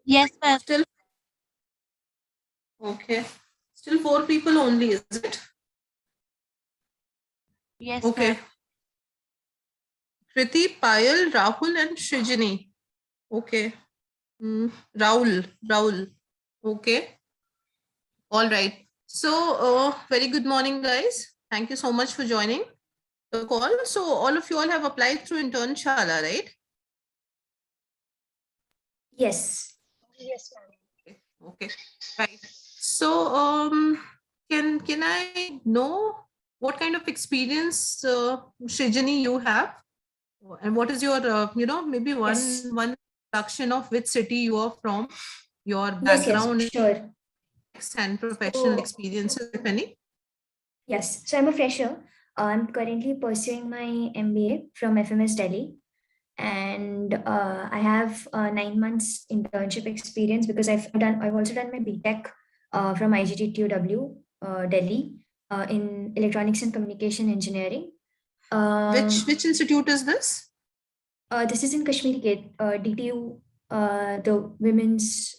Yes, ma'am. Still, okay. Still 4 people only, is it? Yes, Okay. ma'am. Kriti, Payal, Rahul, and Srijani. Okay. Rahul. Okay. All right. So, very good morning, guys. Thank you so much for joining the call. So, all of you all have applied through Internshala, right? Yes. Yes, ma'am. Okay. Right. So, can I know what kind of experience, Srijani, you have, and what is your, maybe Yes. one introduction of which city you are from, your Yes, background sure. and professional So, experiences, if any. yes, so I'm a fresher. I'm currently pursuing my MBA from FMS Delhi, and I have 9 months internship experience because I've also done my BTech from IGT-TUW Delhi in electronics and communication engineering. Which institute is this? This is in Kashmiri Gate, DTU, the women's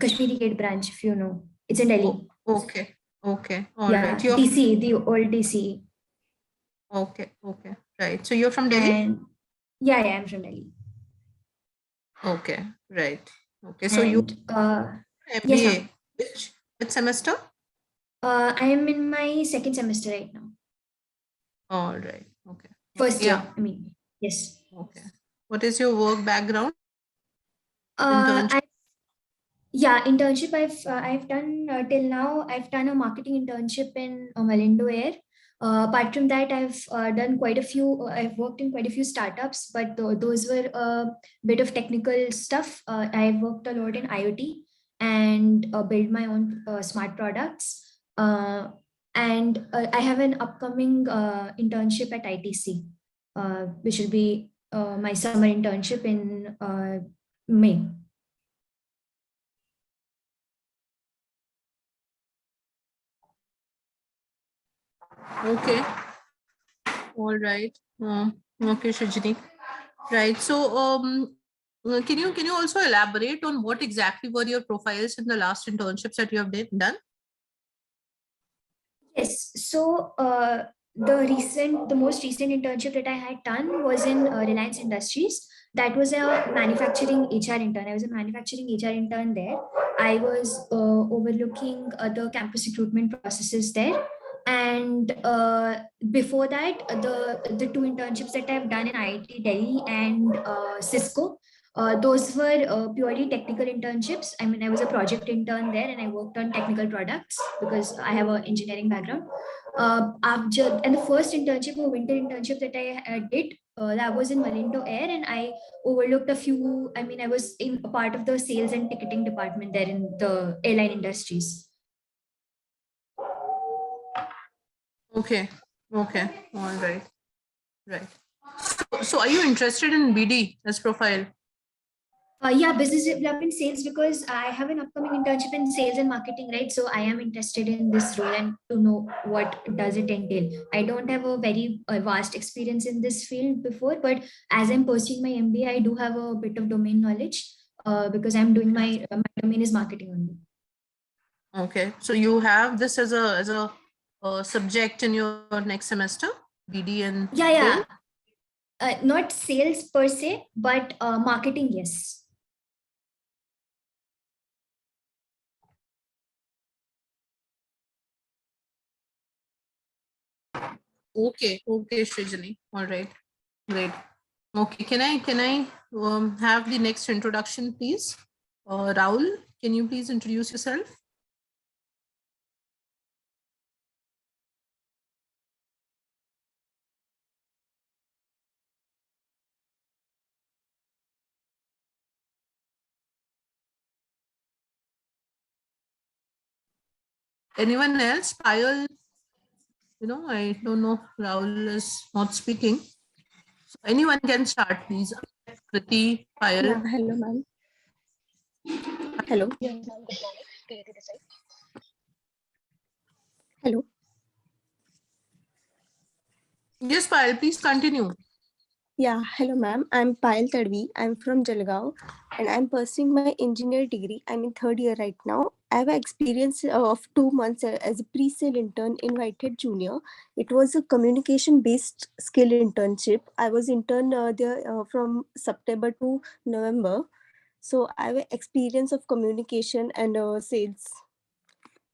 Kashmiri Gate branch, if you know. It's in Delhi. Okay. Okay. All Yeah, right. You're DC, the old DC. okay. Okay. Right. So you're from Delhi? And yeah, I'm from Delhi. Okay. Right. Okay. So you And yes, MBA. ma'am. Which semester? I am in my second semester right now. All right. Okay. First Yeah. year, I mean, yes. Okay. What is your work background? Internship? Internship. I've done till now. I've done a marketing internship in Malindo Air. Apart from that, I've done quite a few. I've worked in quite a few startups, but those were a bit of technical stuff. I've worked a lot in IoT and build my own smart products. And I have an upcoming internship at ITC, which will be my summer internship in May. Okay. All right. Okay, Shajini. Right. So, can you also elaborate on what exactly were your profiles in the last internships that you have done? Yes. So the most recent internship that I had done was in Reliance Industries. That was a manufacturing HR intern. I was a manufacturing HR intern there. I was overlooking the campus recruitment processes there. And before that, the two internships that I've done in IIT Delhi and Cisco, those were purely technical internships. I mean, I was a project intern there and I worked on technical products because I have an engineering background. And the first internship, a winter internship that I did, that was in Malindo Air, and I overlooked a few. I mean, I was in a part of the sales and ticketing department there in the airline industries. Okay. Okay. All right. Right. So are you interested in BD as profile? Business development sales, because I have an upcoming internship in sales and marketing, right? So I am interested in this role and to know what does it entail. I don't have a very vast experience in this field before, but as I'm pursuing my MBA, I do have a bit of domain knowledge because I'm doing my domain is marketing only. Okay. So you have this as a subject in your next semester, BD and Yeah. Not sales per se, but marketing, yes. Okay. Okay, Srijani. All right. Great. Okay. Can I have the next introduction, please? Rahul, can you please introduce yourself? Anyone else? Payal, I don't know. Rahul is not speaking. So anyone can start, please. Kriti, Payal. Yeah, hello, ma'am. Hello. Yes, ma'am. Good morning. Kirti this side. Hello. Yes, Payal, please continue. Yeah, hello ma'am. I'm Payal Tadvi. I'm from Jalgaon and I'm pursuing my engineer degree. I'm in third year right now. I have experience of 2 months as a pre-sale intern in Whitehead Junior. It was a communication-based skill internship. I was intern there from September to November. So I have experience of communication and sales.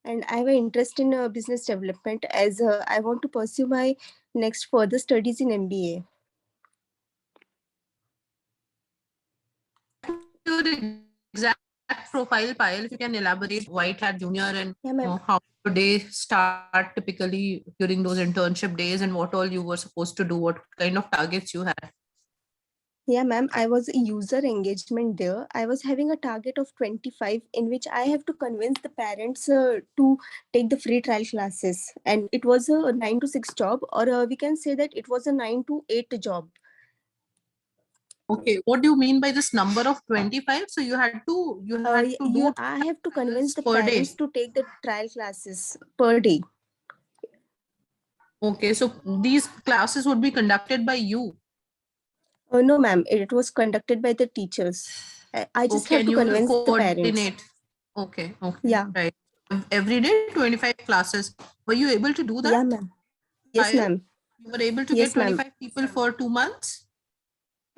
And I have an interest in business development as I want to pursue my next further studies in MBA. Your exact profile, Payal, if you can elaborate White Hat Junior and Yeah, ma'am. how your day start typically during those internship days and what all you were supposed to do, what kind of targets you had. Yeah, ma'am. I was a user engagement there. I was having a target of 25 in which I have to convince the parents to take the free trial classes. And it was a 9 to 6 job, or we can say that it was a 9 to 8 job. Okay, what do you mean by this number of 25? So you had to do I have to convince the per day. parents to take the trial classes per day. Okay, so these classes would be conducted by you. No, ma'am. It was conducted by the teachers. I just Okay, have and to you will convince the parents. coordinate. Okay, okay, Yeah. right. Every day, 25 classes. Were you able to do Yeah, that, ma'am. Yes, Payal? ma'am. You were able to get Yes, ma'am. 25 people for 2 months?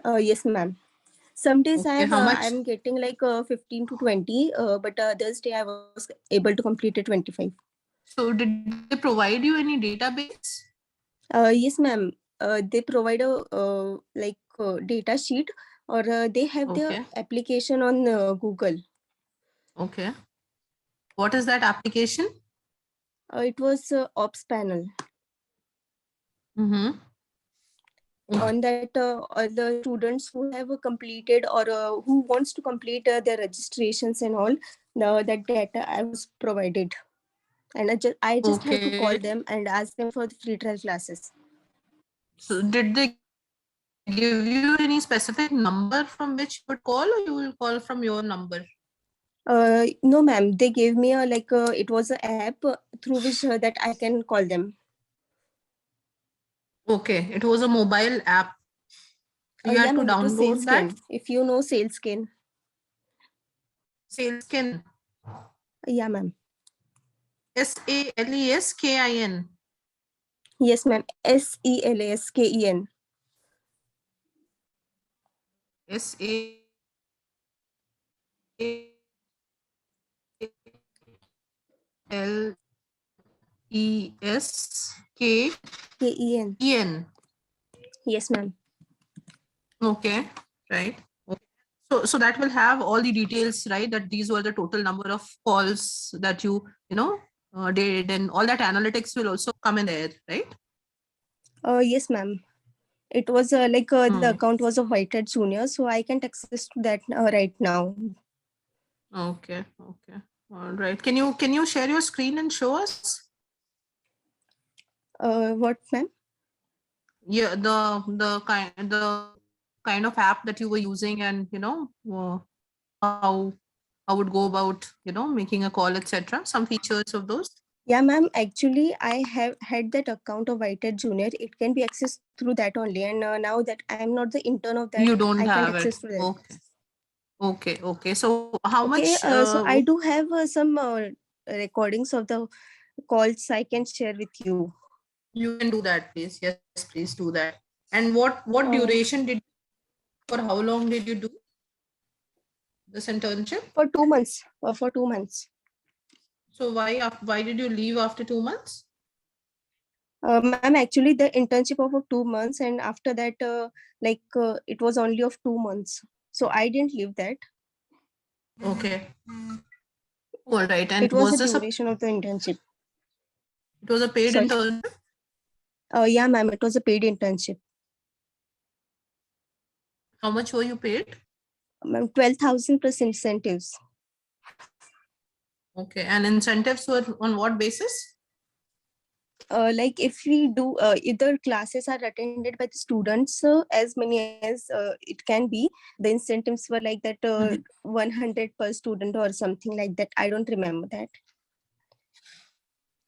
Yes, ma'am. Some days Okay, how much? I'm getting like 15 to 20, but others day I was able to complete it 25. So did they provide you any database? Yes, ma'am. They provide a data sheet, or they have their Okay, application on Google. okay. What is that application? It was Ops panel. Mm-hmm. On that, all the students who have completed or who wants to complete their registrations and all, that data I was provided. And I just have to call Okay. them and ask them for the free trial classes. So did they give you any specific number from which you would call, or you will call from your number? No, ma'am. They gave me it was an app through which that I can call them. Okay, it was a mobile app. So you Yeah, had to ma'am. It was download that. SalesCan. If you know SalesCan. Saleskin. Yeah, ma'am. SALESKIN. Yes, ma'am. SELASKEN. SALESKEN. KEN. Yes, ma'am. Okay, right. Okay. So that will have all the details, right? That these were the total number of calls that you did, and all that analytics will also come in there, right? Yes, ma'am. It was the account was of Whitehead Junior, so I can't access to that right now. Okay, okay. All right. Can you share your screen and show us? What, ma'am? Yeah, the kind of app that you were using, and how would go about making a call, etc. Some features of those. Yeah, ma'am. Actually, I have had that account of Whitehead Junior. It can be accessed through that only. And now that I am not the intern of that, You don't I can't have it. access to that. Okay. Okay. Okay. So how Okay. much? So I do have some recordings of the calls I can share with you. You can do that, please. Yes, please do that. And what Uh, duration did? For how long did you do this internship? for 2 months. For 2 months. So why did you leave after 2 months? Ma'am, actually, the internship of 2 months, and after that, it was only of 2 months. So I didn't leave that. Okay. All right. And It was the was this duration of the internship. it was a paid Sorry. internship? Yeah, ma'am. It was a paid internship. How much were you paid? Ma'am, 12,000 plus incentives. Okay. And incentives were on what basis? Like if we do either classes are attended by the students as many as it can be, the incentives were like that 100 per student or something like that. I don't remember that.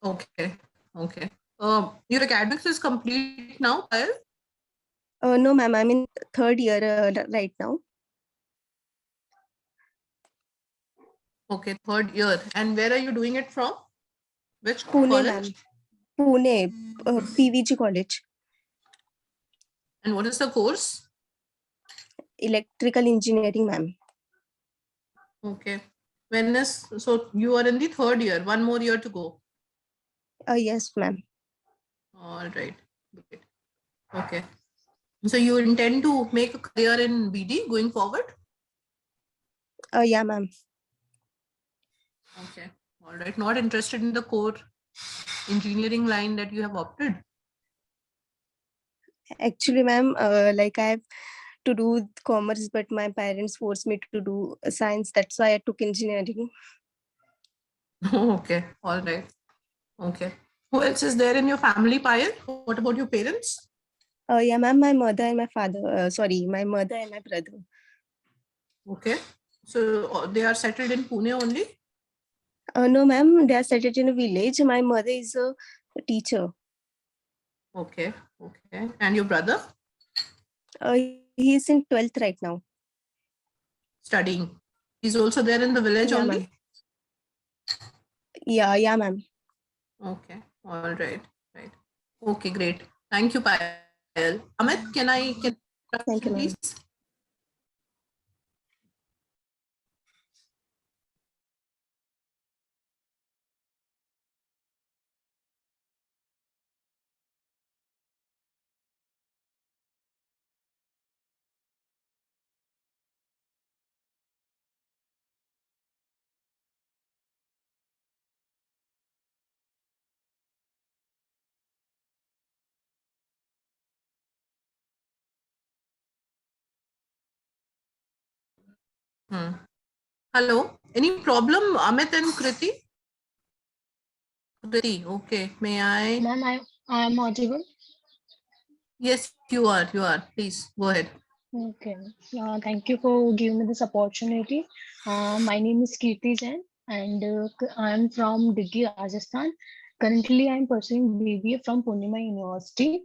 Okay. Okay. Your academics is complete now, Payal? No, ma'am, I'm in third year right now. Okay, third year. And where are you doing it from? Which Pune, ma'am. college? Pune, PVG College, And what is the course? Electrical Engineering, ma'am. Okay. So you are in the third year, one more year to go. Yes, ma'am. All right. Great. Okay. So you intend to make a career in BD going forward? Yeah, ma'am. Okay. All right. Not interested in the core engineering line that you have opted? Actually, ma'am, like I have to do commerce, but my parents forced me to do science. That's why I took engineering. Okay. All right. Okay. Who else is there in your family, Payal? What about your parents? Yeah, ma'am, my mother and my father. Sorry, my mother and my brother. Okay. So they are settled in Pune only? No, ma'am, they are settled in a village. My mother is a teacher. Okay. Okay. And your brother Uh, he is in 12th right now. studying? He's also there in the village Yeah, only? ma'am. Yeah, ma'am. Okay. All right. Right. Okay, great. Thank you, Payal. Amit, can Thank you, ma'am. please? Hmm. Hello. Any problem, Amit and Kriti? Kriti, okay. May I? Ma'am, I am audible. Yes, you are. You are. Please go ahead. Okay. Thank you for giving me this opportunity. My name is Kirti Jain, and I am from Diggi, Rajasthan. Currently, I am pursuing BBA from Purnima University.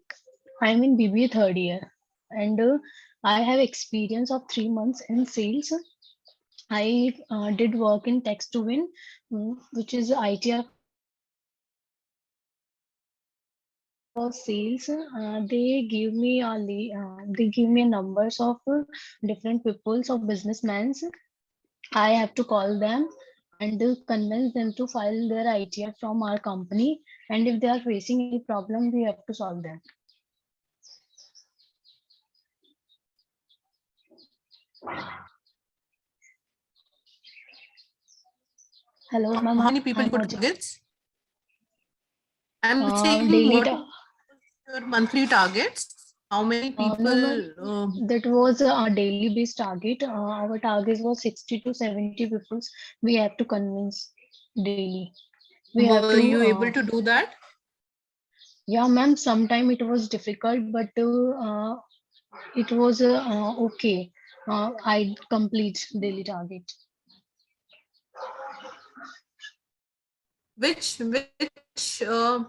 I am in BBA third year, and I have experience of 3 months in sales. I did work in Text to Win, which is ITR for sales. They give me numbers of different peoples of businessmen. I have to call them and convince them to file their ITR from our company, and if they are facing any problem we have to solve them. Hello ma'am, How many people you I'm put audible. targets? I'm saying Daily what your monthly targets? How many no ma'am, people? that was a daily based target. Our target was 60 to 70 people we have to convince daily. We have Were to you able to do that? yeah ma'am, sometime it was difficult, but it was okay. I complete daily target. Which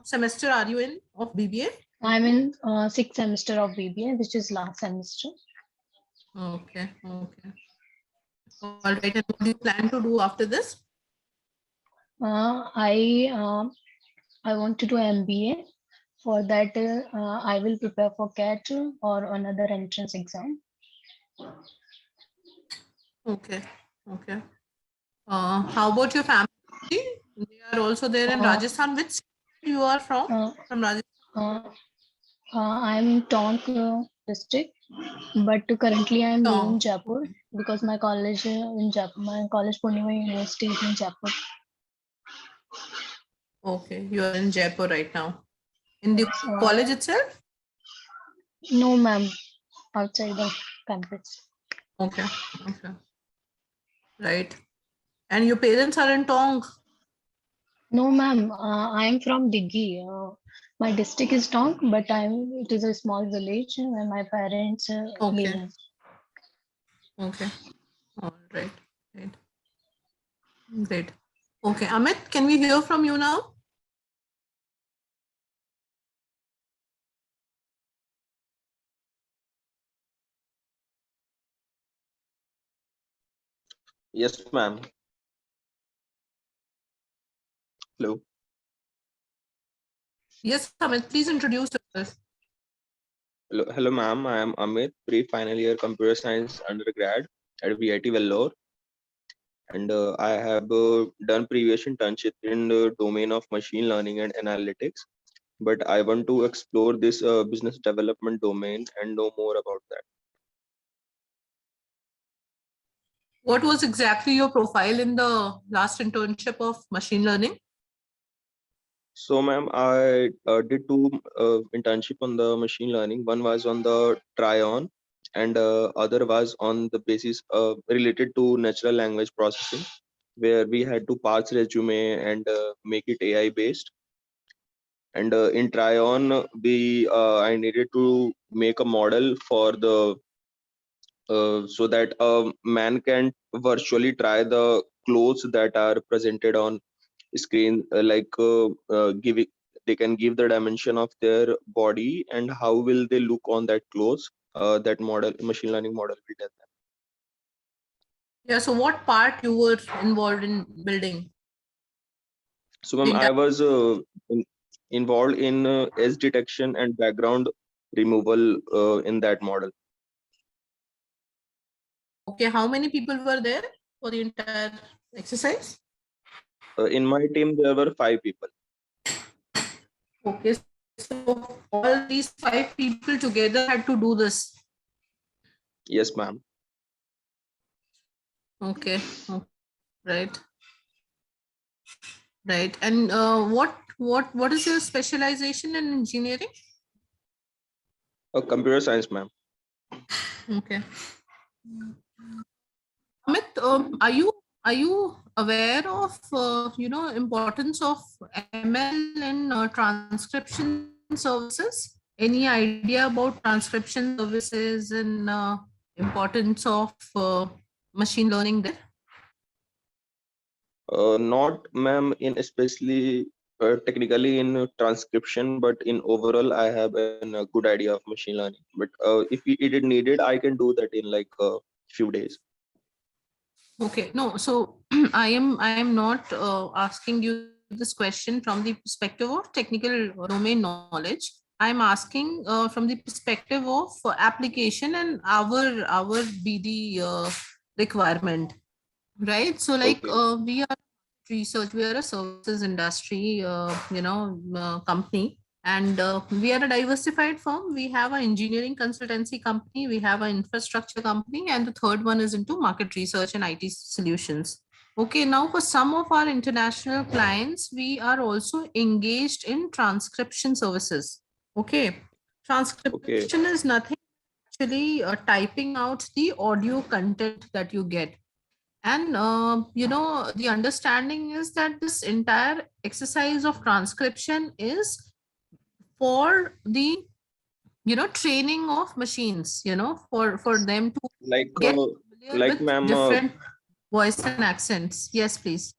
semester are you in of BBA? I'm in sixth semester of BBA, which is last semester. Okay, okay. All right. And what do you plan to do after this? Uh, I uh, I want to do MBA. For that, I will prepare for CAT or another entrance exam. Okay, okay. How about your family? They are also there in Uh, Rajasthan. Which state you are from? uh, From Rajasthan. uh, I'm Tonk district, but currently I'm living in Jaipur Okay. because my college in Jaipur, my college Purnima University is in Jaipur. Okay, you are in Jaipur right now. In the Uh, college itself? no, ma'am, outside the campus. Okay, okay. Right. And your parents are in Tong. No, ma'am, I'm from Diggi. My district is Tonk, but it is a small village where my parents live Okay, in. okay. All right. Right. Great. Okay, Amit, can we hear from you now? Yes, ma'am. Hello. Yes, Amit, please introduce yourself. Hello, ma'am. I am Amit, pre-final year computer science undergrad at VIT Vellore, and I have done previous internship in the domain of machine learning and analytics. But I want to explore this business development domain and know more about that. What was exactly your profile in the last internship of machine learning? So, ma'am, I did two internship on the machine learning. One was on the try-on, and other was on the basis related to natural language processing, where we had to parse resume and make it AI based. And in try-on, we I needed to make a model for the so that a man can virtually try the clothes that are presented on screen, giving they can give the dimension of their body and how will they look on that clothes. That model, machine learning model, will tell them. Yeah, so what part you were involved in building? So, ma'am, I was involved in edge detection and background removal in that model. Okay, how many people were there for the entire exercise? In my team, there were 5 people. Okay, so all these 5 people together had to do this. Yes, ma'am. Okay, right, right. And what is your specialization in engineering? Computer science, ma'am. Okay. Amit, are you aware of importance of ML in transcription services? Any idea about transcription services and importance of machine learning there? Not, ma'am, in especially technically in transcription, but in overall, I have a good idea of machine learning. But if it is needed, I can do that in like a few days. Okay, no, so I am not asking you this question from the perspective of technical domain knowledge. I'm asking from the perspective of application and our BD requirement, right? So like Okay. we are research, we are a services industry, company, and we are a diversified firm. We have an engineering consultancy company, we have an infrastructure company, and the third one is into market research and IT solutions. Okay, now for some of our international clients, we are also engaged in transcription services. Okay, Okay. transcription is nothing actually typing out the audio content that you get. And the understanding is that this entire exercise of transcription is for the training of machines, for them to Like, get familiar like, with ma'am, different voice and accents. Yes, please.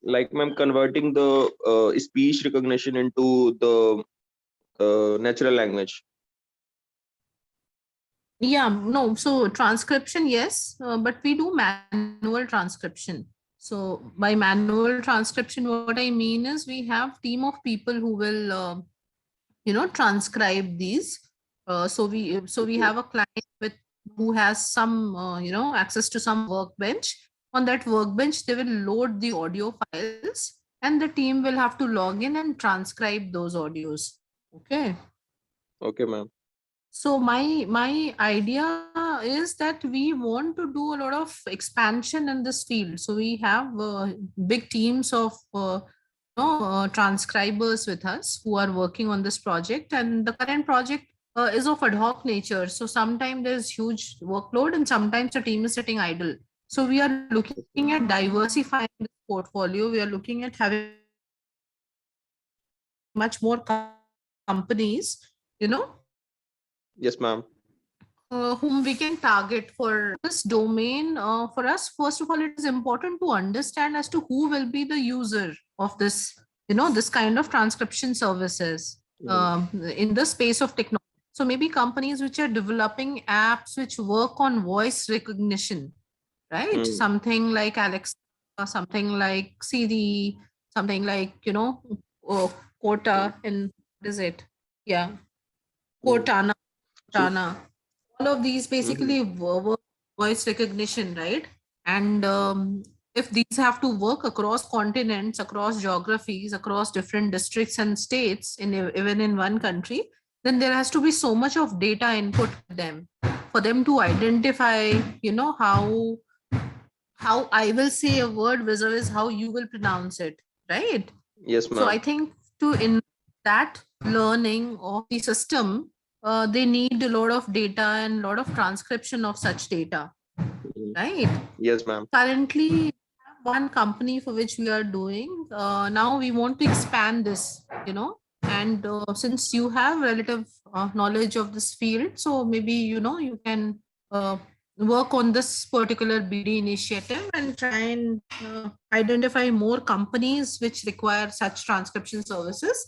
like, ma'am, converting the speech recognition into the natural language. Yeah, no, so transcription, yes, but we do manual transcription. So by manual transcription, what I mean is we have team of people who will transcribe these. So we Okay. have a client with who has some access to some workbench. On that workbench they will load the audio files, and the team will have to log in and transcribe those audios. Okay, Okay, ma'am. so my idea is that we want to do a lot of expansion in this field. So we have big teams of transcribers with us who are working on this project, and the current project is of ad hoc nature. So sometimes there's huge workload and sometimes the team is sitting idle. So we are looking at diversifying the portfolio. We are looking at having much more companies, Yes, ma'am. whom we can target for this domain. For us, first of all, it is important to understand as to who will be the user of this, this kind of transcription services in the space of technology. So maybe companies which are developing apps which work on voice recognition, right? Mm. Something like Alexa, something like Siri, something like, Quota, and what is it? Yeah, Cortana, True. Cortana. All of these basically voice recognition, right? And if these have to work across continents, across geographies, across different districts and states, even in one country, then there has to be so much of data input with them for them to identify, how I will say a word vis-a-vis how you will pronounce it, right? Yes, So I ma'am. think in that learning of the system, they need a lot of data and a lot of transcription of such data, Mm. right? Yes, ma'am. Currently, we have one company for which we are doing. Now we want to expand this, and since you have relative knowledge of this field, so maybe, you can work on this particular BD initiative and try and identify more companies which require such transcription services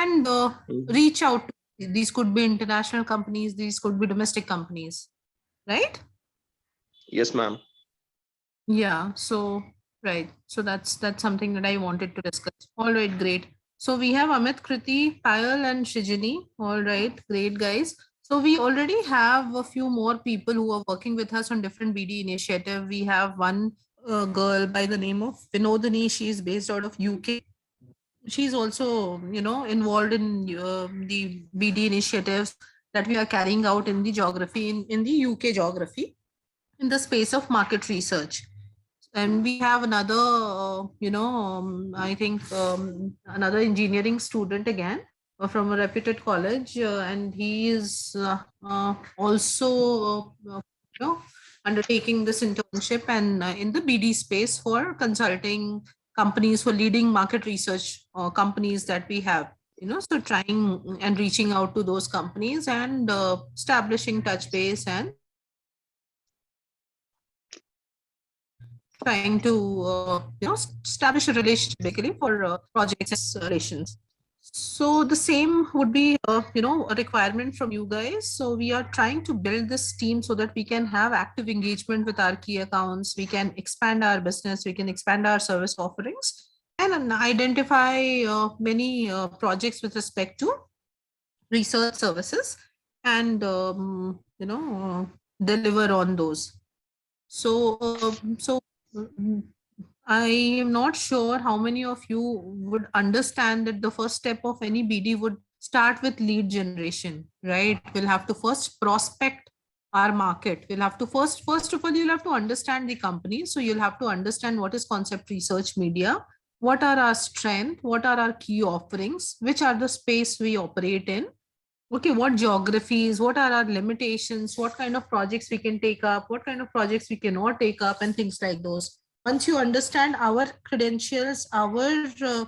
and Mm. reach out. These could be international companies, these could be domestic companies, right? Yes, ma'am. Yeah, so right. So that's something that I wanted to discuss. All right, great. So we have Amit, Kriti, Payal, and Shijini. All right, great guys. So we already have a few more people who are working with us on different BD initiative. We have one girl by the name of Vinodini. She is based out of UK. She's also, involved in the BD initiatives that we are carrying out in the geography in the UK geography in the space of market research. And we have another, I think another engineering student again from a reputed college, and he is also, undertaking this internship and in the BD space for consulting companies, for leading market research companies that we have. So trying and reaching out to those companies and establishing touch base and trying to establish a relationship basically for projects and relations. So the same would be a requirement from you guys. So we are trying to build this team so that we can have active engagement with our key accounts, we can expand our business, we can expand our service offerings, and identify many projects with respect to research services, and deliver on those. So mm, I am not sure how many of you would understand that the first step of any BD would start with lead generation, right? We'll have to first prospect our market. We'll have to first of all, you'll have to understand the company. So you'll have to understand what is Concept Research Media, what are our strengths, what are our key offerings, which are the space we operate in. Okay, what geographies, what are our limitations, what kind of projects we can take up, what kind of projects we cannot take up, and things like those. Once you understand our credentials, our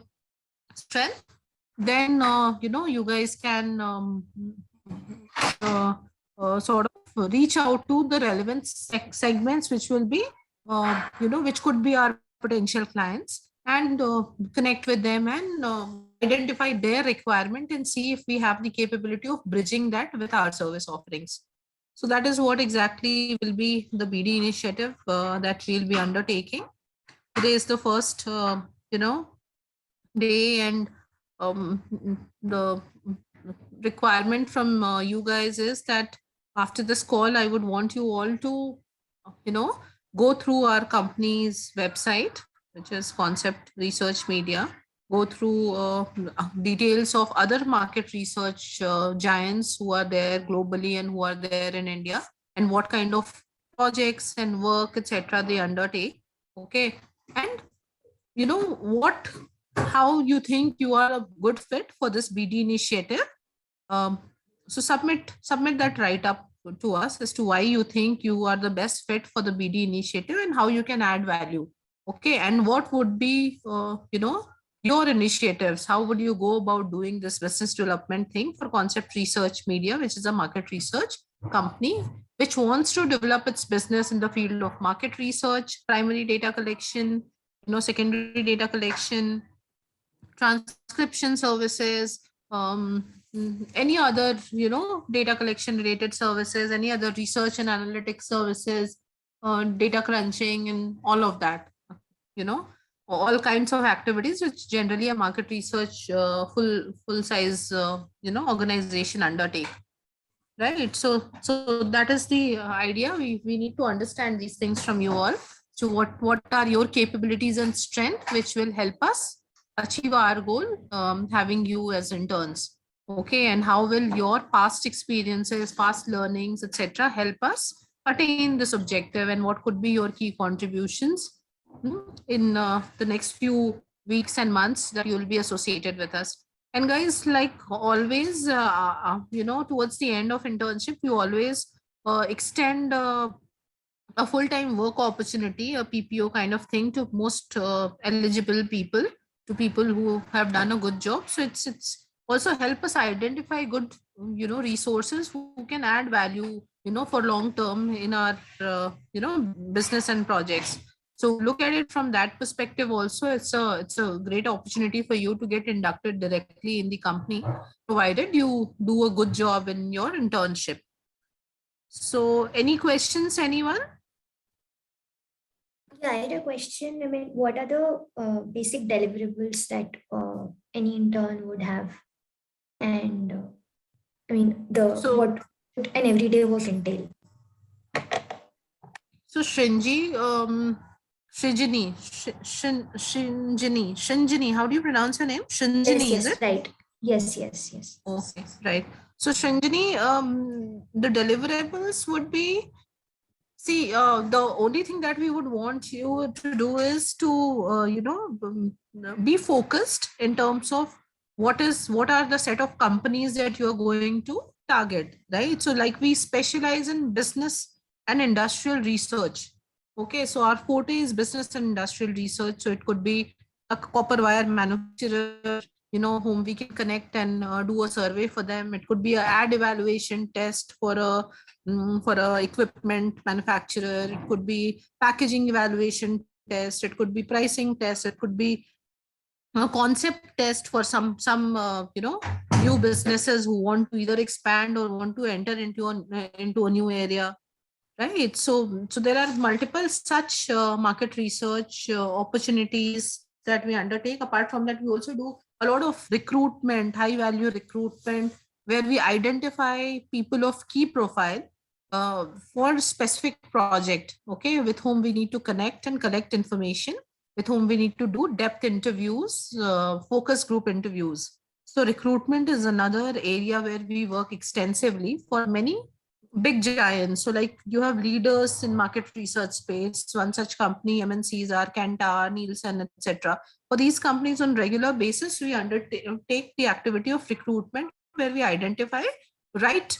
strength, then you guys can sort of reach out to the relevant segments, which will be which could be our potential clients, and connect with them and identify their requirement and see if we have the capability of bridging that with our service offerings. So that is what exactly will be the BD initiative that we'll be undertaking. Today is the first day, and the requirement from you guys is that after this call, I would want you all to go through our company's website, which is Concept Research Media, go through details of other market research giants who are there globally and who are there in India, and what kind of projects and work, etc., they undertake. Okay. And what, how you think you are a good fit for this BD initiative. um, so submit that write up to us as to why you think you are the best fit for the BD initiative and how you can add value. Okay, and what would be your initiatives? How would you go about doing this business development thing for Concept Research Media, which is a market research company which wants to develop its business in the field of market research, primary data collection, secondary data collection, transcription services, any other, data collection related services, any other research and analytics services, data crunching and all of that, you know, all kinds of activities which generally a market research full size organization undertake, right? So that is the idea. We need to understand these things from you all. So what are your capabilities and strength which will help us achieve our goal, having you as interns? Okay, and how will your past experiences, past learnings, etc., help us attain this objective, and what could be your key contributions in the next few weeks and months that you will be associated with us? And guys, like always, towards the end of internship, you always extend a full-time work opportunity, a PPO kind of thing, to most eligible people, to people who have done a good job. So it's also help us identify good, resources who can add value, for long term in our, business and projects. So look at it from that perspective. Also, it's a great opportunity for you to get inducted directly in the company, provided you do a good job in your internship. So, any questions, anyone? Yeah, I had a question. I mean, what are the basic deliverables that any intern would have? And I mean, So, what would an everyday work entail? So Shinji, Shinjini, how do you pronounce your name? Yes, Shinjini, is yes, it? right. Yes. Okay, right. So Shinjini, the deliverables would be, see, the only thing that we would want you to do is to, be focused in terms of what are the set of companies that you're going to target, right? So like we specialize in business and industrial research. Okay, so our forte is business and industrial research. So it could be a copper wire manufacturer, whom we can connect and do a survey for them. It could be a ad evaluation test for a equipment manufacturer. It could be packaging evaluation test. It could be pricing test. It could be a concept test for some new businesses who want to either expand or want to enter into a new area, right? So there are multiple such market research opportunities that we undertake. Apart from that, we also do a lot of recruitment, high value recruitment, where we identify people of key profile for specific project, okay, with whom we need to connect and collect information, with whom we need to do depth interviews, focus group interviews. So recruitment is another area where we work extensively for many big giants. So like you have leaders in market research space. One such company, MNCs, are Kantar, Nielsen, etc. For these companies on regular basis, we undertake the activity of recruitment, where we identify right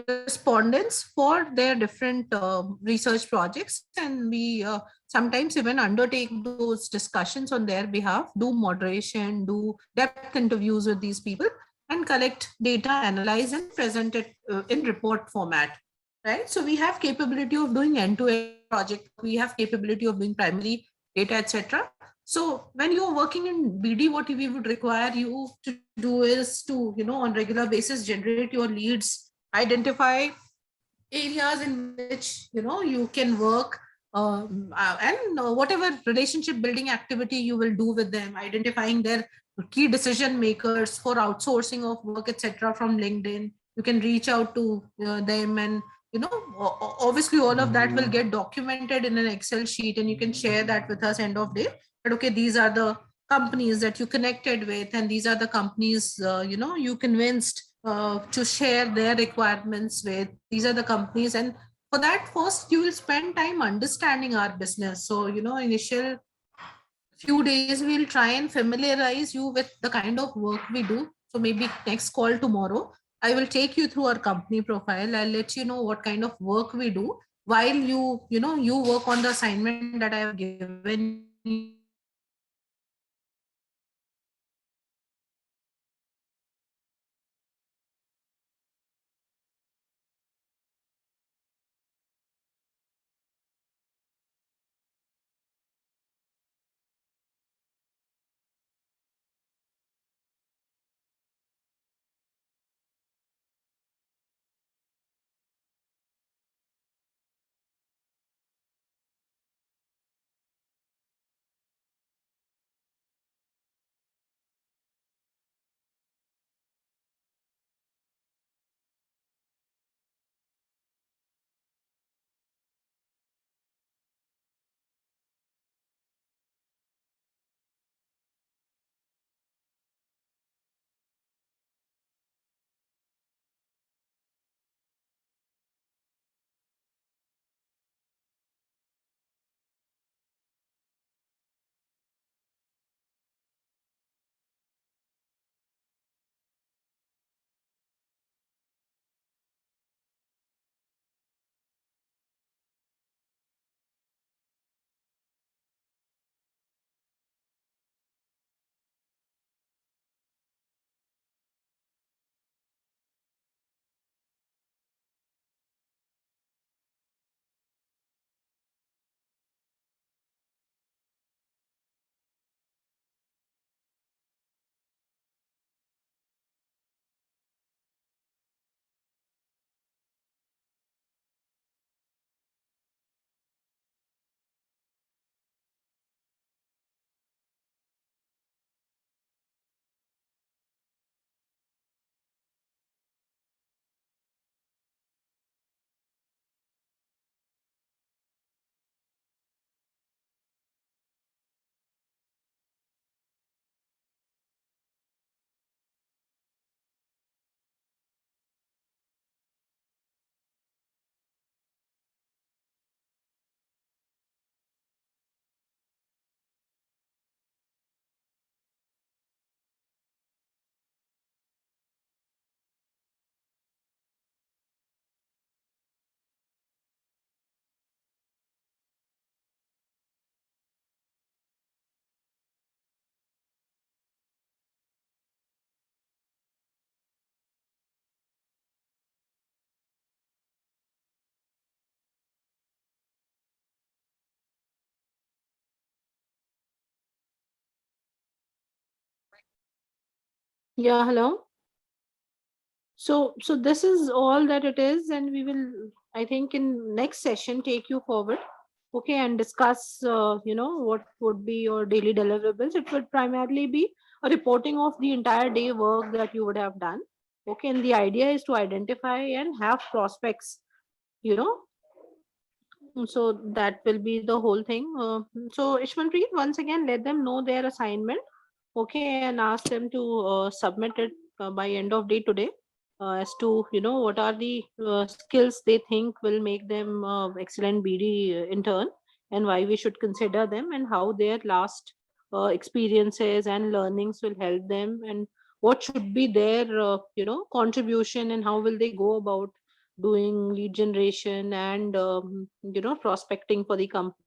respondents for their different research projects, and we sometimes even undertake those discussions on their behalf, do moderation, do depth interviews with these people, and collect data, analyze, and present it in report format, right? So we have capability of doing end-to-end project. We have capability of doing primary data, etc. So when you're working in BD, what we would require you to do is to, on regular basis, generate your leads, identify areas in which you can work, and whatever relationship building activity you will do with them, identifying their key decision makers for outsourcing of work, etc., from LinkedIn. You can reach out to them, and obviously all of that will get documented in an Excel sheet, and you can share that with us end of day, that okay, these are the companies that you connected with, and these are the companies you convinced to share their requirements with. These are the companies, and for that, first you will spend time understanding our business. So initial few days we'll try and familiarize you with the kind of work we do. So maybe next call tomorrow, I will take you through our company profile. I'll let you know what kind of work we do, while you work on the assignment that I have given Yeah, hello. So this is all that it is, and we will, I think, in next session take you forward, okay, and discuss, what would be your daily deliverables. It would primarily be a reporting of the entire day work that you would have done, okay, and the idea is to identify and have prospects, you know. So that will be the whole thing. So Ishmanpreet, once again, let them know their assignment, okay, and ask them to submit it by end of day today, as to what are the skills they think will make them excellent BD intern, and why we should consider them, and how their last experiences and learnings will help them, and what should be their contribution, and how will they go about doing lead generation and prospecting for the company.